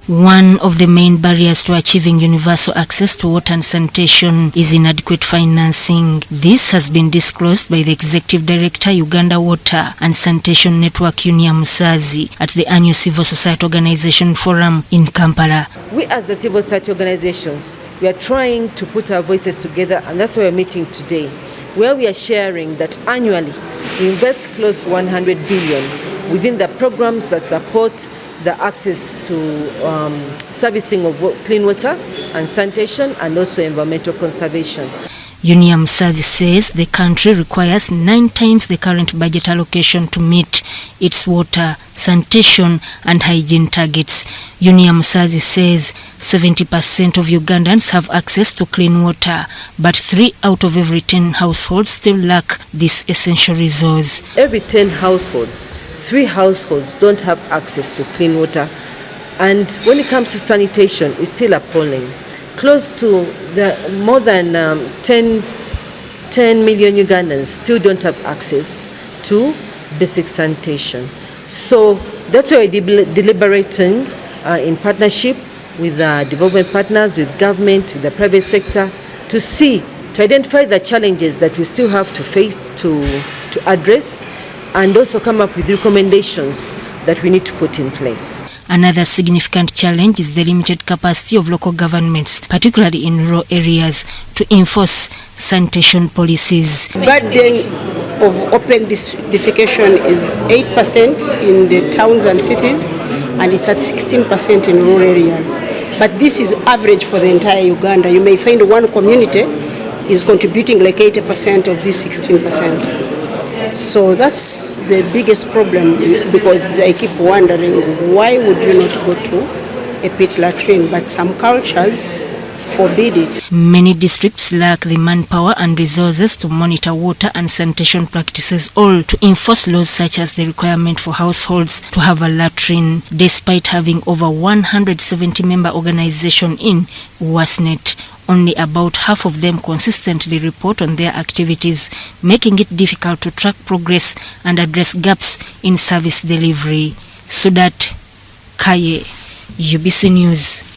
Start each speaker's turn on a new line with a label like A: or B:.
A: One of the main barriers to achieving universal access to water and sanitation is inadequate financing. This has been disclosed by the Executive Director, Uganda Water and Sanitation Network, Unia Musazi, at the annual Civil Society Organization Forum in Kampala.
B: We as the civil society organizations, we are trying to put our voices together, and that's why we're meeting today, where we are sharing that annually we invest close to 100 billion within the programs that support the access to servicing of clean water and sanitation and also environmental conservation.
A: Unia Musazi says the country requires 9 times the current budget allocation to meet its water, sanitation and hygiene targets. Unia Musazi says 70% of Ugandans have access to clean water, but 3 out of every 10 households still lack this essential resource.
B: Every 10 households, 3 households don't have access to clean water, and when it comes to sanitation, it's still appalling. Close to more than 10 million Ugandans still don't have access to basic sanitation. So that's why we're deliberating in partnership with development partners, with government, with the private sector, to identify the challenges that we still have to face, to address, and also come up with recommendations that we need to put in place.
A: Another significant challenge is the limited capacity of local governments, particularly in rural areas, to enforce sanitation policies.
C: Burden of open defecation is 8% in the towns and cities, and it's at 16% in rural areas. But this is average for the entire Uganda. You may find one community is contributing like 80% of this 16%. So that's the biggest problem, because I keep wondering, why would you not go to a pit latrine? But some cultures forbid it.
A: Many districts lack the manpower and resources to monitor water and sanitation practices, or to enforce laws such as the requirement for households to have a latrine, despite having over 170 member organizations in WASNET. Only about half of them consistently report on their activities, making it difficult to track progress and address gaps in service delivery. Sudat Kaye, UBC News.